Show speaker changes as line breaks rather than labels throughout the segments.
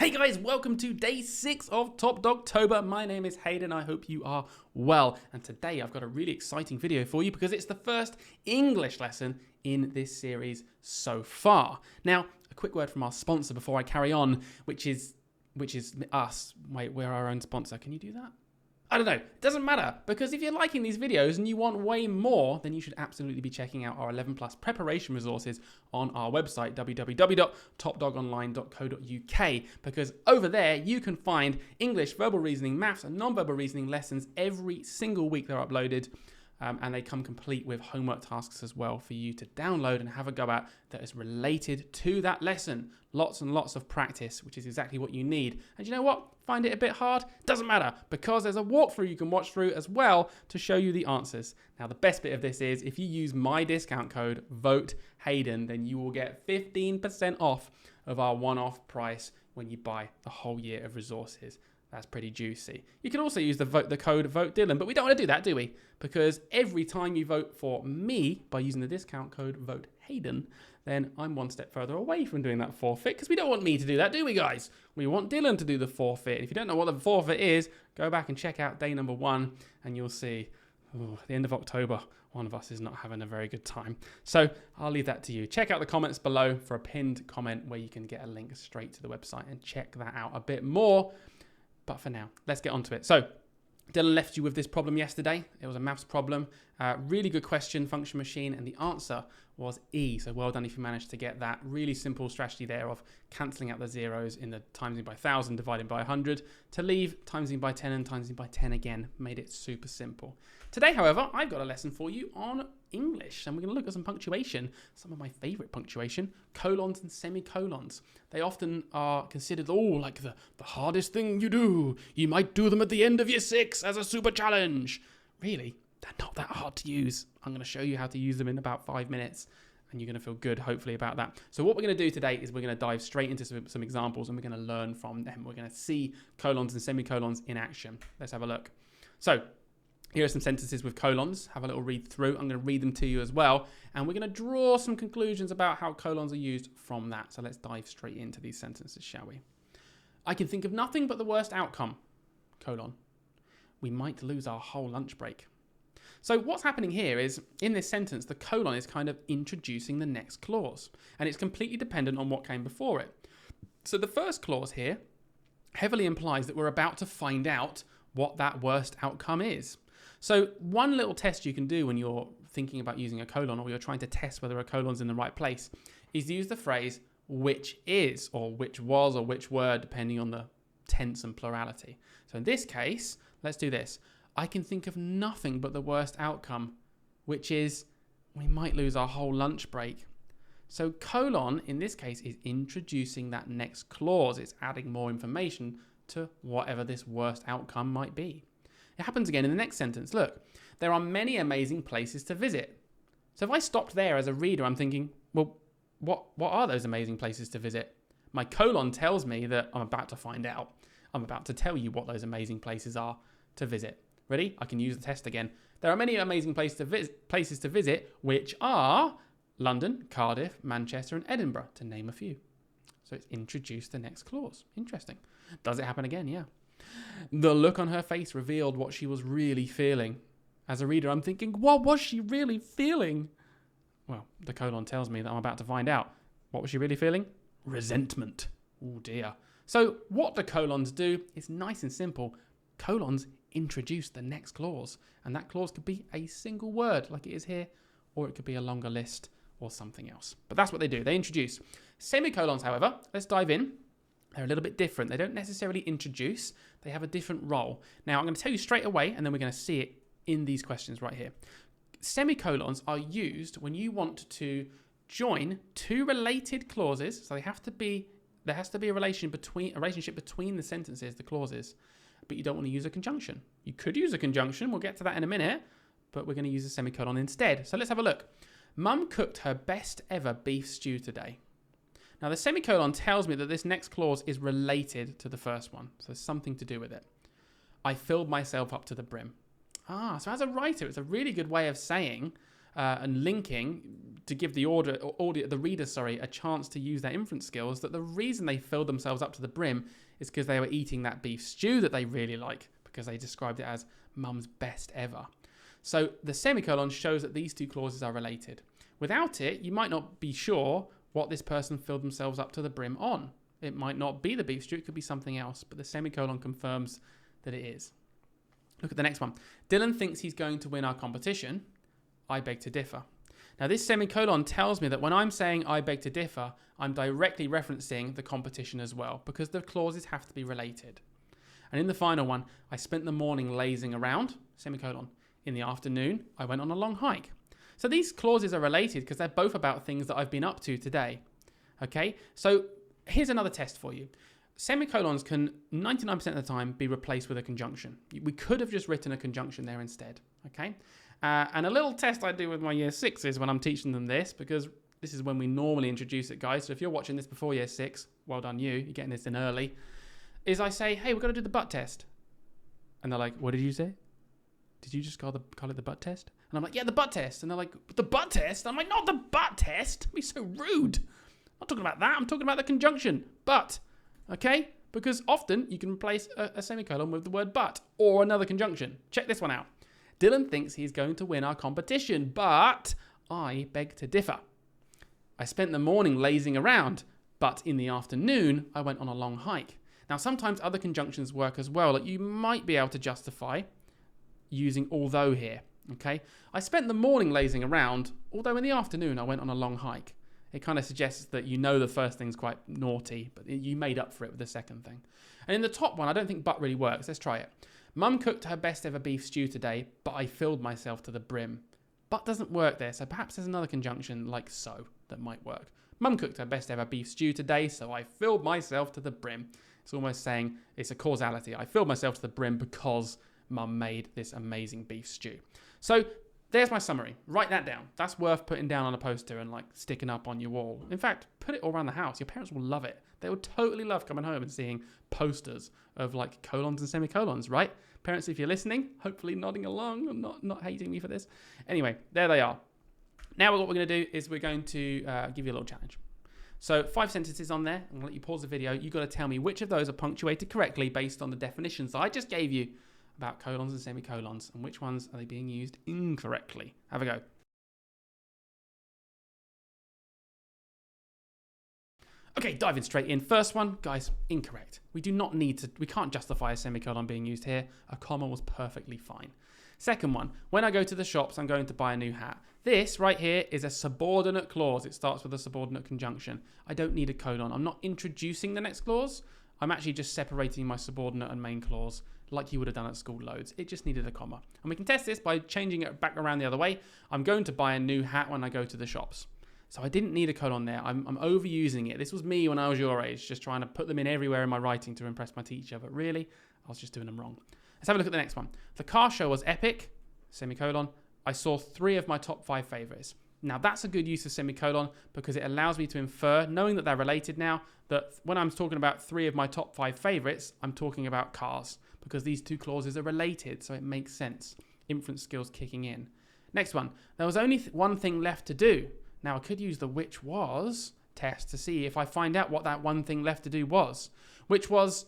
Hey guys, welcome to day 6 of Top Dogtober. My name is Hayden. I hope you are well. And today I've got a really exciting video for you because it's the first English lesson in this series so far. Now, a quick word from our sponsor before I carry on, which is us. Wait, we're our own sponsor. Can you do that? I don't know. It doesn't matter, because if you're liking these videos and you want way more, then you should absolutely be checking out our 11 plus preparation resources on our website, www.topdogonline.co.uk, because over there you can find English, verbal reasoning, maths and non-verbal reasoning lessons every single week they're uploaded. And they come complete with homework tasks as well for you to download and have a go at that is related to that lesson. Lots and lots of practice, which is exactly what you need. And you know what? Find it a bit hard? Doesn't matter, because there's a walkthrough you can watch through as well to show you the answers. Now, the best bit of this is if you use my discount code, VOTEHAYDEN, then you will get 15% off of our one-off price when you buy the whole year of resources. That's pretty juicy. You can also use the code VOTEDYLAN, but we don't want to do that, do we? Because every time you vote for me by using the discount code VOTEHAYDEN, then I'm one step further away from doing that forfeit, because we don't want me to do that, do we, guys? We want Dylan to do the forfeit. If you don't know what the forfeit is, go back and check out day number 1, and you'll see, at the end of October, one of us is not having a very good time. So I'll leave that to you. Check out the comments below for a pinned comment where you can get a link straight to the website and check that out a bit more. But for now, let's get on to it. So Dylan left you with this problem yesterday. It was a maths problem. Really good question, function machine, and the answer was E. So well done if you managed to get that. Really simple strategy there of cancelling out the zeros in the timesing by 1,000 divided by 100 to leave timesing by 10 and timesing by 10 again. Made it super simple. Today, however, I've got a lesson for you on English, and we're going to look at some punctuation, some of my favourite punctuation, colons and semicolons. They often are considered, like the hardest thing you do. You might do them at the end of year 6 as a super challenge. Really, they're not that hard to use. I'm going to show you how to use them in about 5 minutes, and you're going to feel good, hopefully, about that. So what we're going to do today is we're going to dive straight into some examples, and we're going to learn from them. We're going to see colons and semicolons in action. Let's have a look. So here are some sentences with colons. Have a little read through. I'm going to read them to you as well. And we're going to draw some conclusions about how colons are used from that. So let's dive straight into these sentences, shall we? I can think of nothing but the worst outcome. Colon. We might lose our whole lunch break. So what's happening here is, in this sentence, the colon is kind of introducing the next clause. And it's completely dependent on what came before it. So the first clause here heavily implies that we're about to find out what that worst outcome is. So one little test you can do when you're thinking about using a colon, or you're trying to test whether a colon's in the right place, is use the phrase which is, or which was, or which were, depending on the tense and plurality. So in this case, let's do this. I can think of nothing but the worst outcome, which is we might lose our whole lunch break. So colon, in this case, is introducing that next clause. It's adding more information to whatever this worst outcome might be. It happens again in the next sentence. Look, there are many amazing places to visit. So if I stopped there as a reader, I'm thinking, well, what are those amazing places to visit? My colon tells me that I'm about to find out. I'm about to tell you what those amazing places are to visit. Ready? I can use the test again. There are many amazing places to visit, which are London, Cardiff, Manchester, and Edinburgh, to name a few. So it's introduced the next clause. Interesting. Does it happen again? Yeah. The look on her face revealed what she was really feeling. As a reader, I'm thinking, what was she really feeling? Well, the colon tells me that I'm about to find out. What was she really feeling? Resentment. Oh dear. So what do colons do? It's nice and simple. Colons introduce the next clause. And that clause could be a single word like it is here, or it could be a longer list or something else. But that's what they do. They introduce. Semicolons, however, let's dive in. They're a little bit different. They don't necessarily introduce. They have a different role. Now, I'm going to tell you straight away, and then we're going to see it in these questions right here. Semicolons are used when you want to join two related clauses. So there has to be a relationship between the sentences, the clauses, but you don't want to use a conjunction. You could use a conjunction. We'll get to that in a minute, but we're going to use a semicolon instead. So let's have a look. Mum cooked her best ever beef stew today. Now, the semicolon tells me that this next clause is related to the first one, so there's something to do with it. I filled myself up to the brim. So as a writer, it's a really good way of saying and linking to give the reader, a chance to use their inference skills, that the reason they filled themselves up to the brim is because they were eating that beef stew that they really like, because they described it as mum's best ever. So the semicolon shows that these two clauses are related. Without it, you might not be sure what this person filled themselves up to the brim on. It might not be the beef stew, it could be something else, but the semicolon confirms that it is. Look at the next one. Dylan thinks he's going to win our competition. I beg to differ. Now this semicolon tells me that when I'm saying I beg to differ, I'm directly referencing the competition as well, because the clauses have to be related. And in the final one, I spent the morning lazing around, semicolon. In the afternoon, I went on a long hike. So these clauses are related because they're both about things that I've been up to today. Okay, so here's another test for you. Semicolons can 99% of the time be replaced with a conjunction. We could have just written a conjunction there instead. Okay. And a little test I do with my year sixes when I'm teaching them this, because this is when we normally introduce it, guys. So if you're watching this before year six, well done you, you're getting this in early, is I say, hey, we're going to do the butt test. And they're like, what did you say? Did you just call it the butt test? And I'm like, yeah, the butt test. And they're like, the butt test? I'm like, not the butt test. Be so rude. I'm not talking about that. I'm talking about the conjunction, but. Okay? Because often you can replace a semicolon with the word but or another conjunction. Check this one out. Dylan thinks he's going to win our competition, but I beg to differ. I spent the morning lazing around, but in the afternoon, I went on a long hike. Now, sometimes other conjunctions work as well that you might be able to justify using although here. Okay? I spent the morning lazing around, although in the afternoon, I went on a long hike. It kind of suggests that you know the first thing's quite naughty, but you made up for it with the second thing. And in the top one, I don't think but really works. Let's try it. Mum cooked her best ever beef stew today, but I filled myself to the brim. But doesn't work there, so perhaps there's another conjunction like so that might work. Mum cooked her best ever beef stew today, so I filled myself to the brim. It's almost saying it's a causality. I filled myself to the brim because Mum made this amazing beef stew. So there's my summary. Write that down. That's worth putting down on a poster and like sticking up on your wall. In fact, put it all around the house. Your parents will love it. They will totally love coming home and seeing posters of like colons and semicolons, right? Parents, if you're listening, hopefully nodding along and not hating me for this. Anyway, there they are. Now what we're going to do is we're going to give you a little challenge. So 5 sentences on there. I'm going to let you pause the video. You've got to tell me which of those are punctuated correctly based on the definitions that I just gave you about colons and semicolons, and which ones are they being used incorrectly. Have a go. Okay, diving straight in. First one, guys, incorrect. We can't justify a semicolon being used here. A comma was perfectly fine. Second one, when I go to the shops, I'm going to buy a new hat. This right here is a subordinate clause. It starts with a subordinate conjunction. I don't need a colon. I'm not introducing the next clause. I'm actually just separating my subordinate and main clause like you would have done at school loads. It just needed a comma. And we can test this by changing it back around the other way. I'm going to buy a new hat when I go to the shops. So I didn't need a colon there. I'm overusing it. This was me when I was your age, just trying to put them in everywhere in my writing to impress my teacher. But really, I was just doing them wrong. Let's have a look at the next one. The car show was epic, semicolon. I saw 3 of my top 5 favorites. Now that's a good use of semicolon because it allows me to infer, knowing that they're related now, that when I'm talking about 3 of my top 5 favorites, I'm talking about cars because these two clauses are related. So it makes sense. Inference skills kicking in. Next one. There was only one thing left to do. Now I could use the which was test to see if I find out what that one thing left to do was. Which was,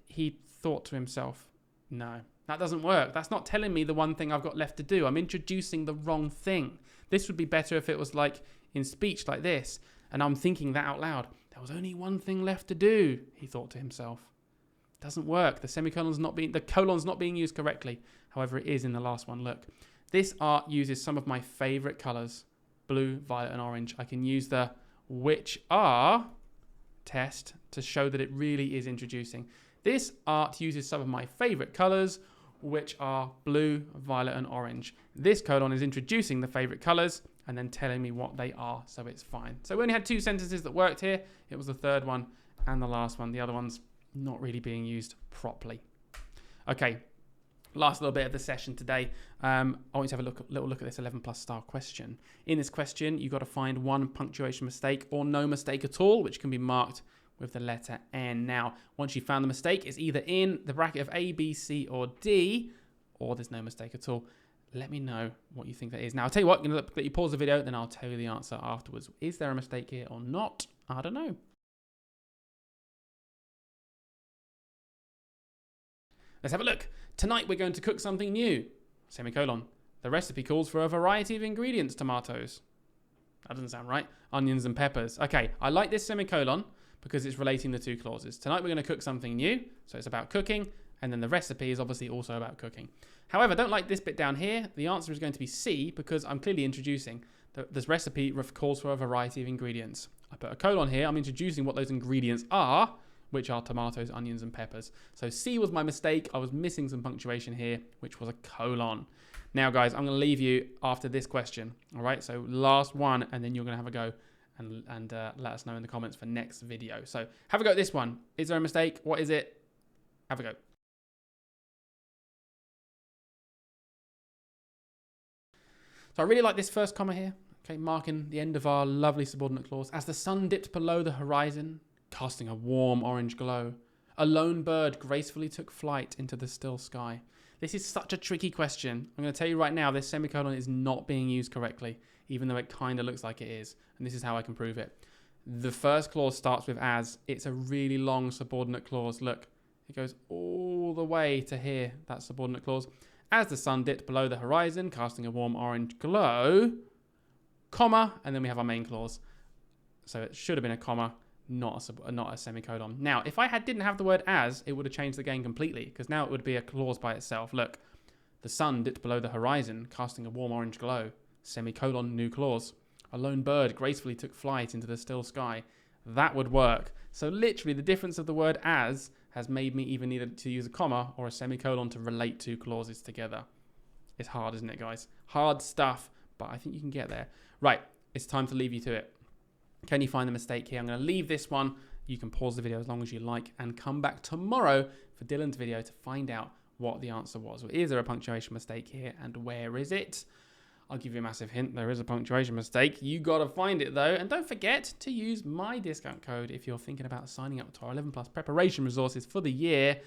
he thought to himself, no, that doesn't work. That's not telling me the one thing I've got left to do. I'm introducing the wrong thing. This would be better if it was like in speech like this, and I'm thinking that out loud. There was only one thing left to do, he thought to himself. Doesn't work. The colon's not being used correctly. However, it is in the last one. Look, this art uses some of my favorite colors, blue, violet, and orange. I can use the which are test to show that it really is introducing. This art uses some of my favorite colors, which are blue, violet, and orange. This colon is introducing the favorite colors and then telling me what they are, so it's fine. So we only had 2 sentences that worked here. It was the third one and the last one. The other one's not really being used properly. Okay, last little bit of the session today. I want you to have a little look at this 11 plus style question. In this question, you've got to find one punctuation mistake or no mistake at all, which can be marked with the letter N. Now, once you've found the mistake, it's either in the bracket of A, B, C, or D, or there's no mistake at all. Let me know what you think that is. Now, I'll tell you what, I'm going to let you pause the video, then I'll tell you the answer afterwards. Is there a mistake here or not? I don't know. Let's have a look. Tonight we're going to cook something new. Semicolon. The recipe calls for a variety of ingredients. Tomatoes. That doesn't sound right. Onions and peppers. Okay, I like this semicolon because it's relating the two clauses. Tonight we're going to cook something new. So it's about cooking. And then the recipe is obviously also about cooking. However, I don't like this bit down here. The answer is going to be C because I'm clearly introducing. This recipe calls for a variety of ingredients. I put a colon here. I'm introducing what those ingredients are, which are tomatoes, onions, and peppers. So C was my mistake. I was missing some punctuation here, which was a colon. Now, guys, I'm going to leave you after this question. All right, so last one, and then you're going to have a go and let us know in the comments for next video. So have a go at this one. Is there a mistake? What is it? Have a go. So I really like this first comma here, okay, marking the end of our lovely subordinate clause. As the sun dipped below the horizon, casting a warm orange glow, a lone bird gracefully took flight into the still sky. This is such a tricky question. I'm going to tell you right now, this semicolon is not being used correctly, even though it kind of looks like it is. And this is how I can prove it. The first clause starts with as. It's a really long subordinate clause. Look, it goes all the way to here, that subordinate clause. As the sun dipped below the horizon, casting a warm orange glow, comma, and then we have our main clause. So it should have been a comma, not a semicolon. Now, if I didn't have the word as, it would have changed the game completely, because now it would be a clause by itself. Look, the sun dipped below the horizon, casting a warm orange glow, semicolon, new clause. A lone bird gracefully took flight into the still sky. That would work. So literally, the difference of the word as has made me even need to use a comma or a semicolon to relate two clauses together. It's hard, isn't it, guys? Hard stuff, but I think you can get there. Right, it's time to leave you to it. Can you find the mistake here? I'm going to leave this one. You can pause the video as long as you like and come back tomorrow for Dylan's video to find out what the answer was. Is there a punctuation mistake here, and where is it? I'll give you a massive hint. There is a punctuation mistake. You got to find it, though. And don't forget to use my discount code if you're thinking about signing up to our 11 Plus preparation resources for the year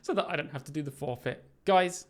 so that I don't have to do the forfeit. Guys,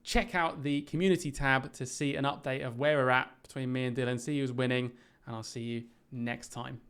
check out the community tab to see an update of where we're at between me and Dylan. See who's winning, and I'll see you next time.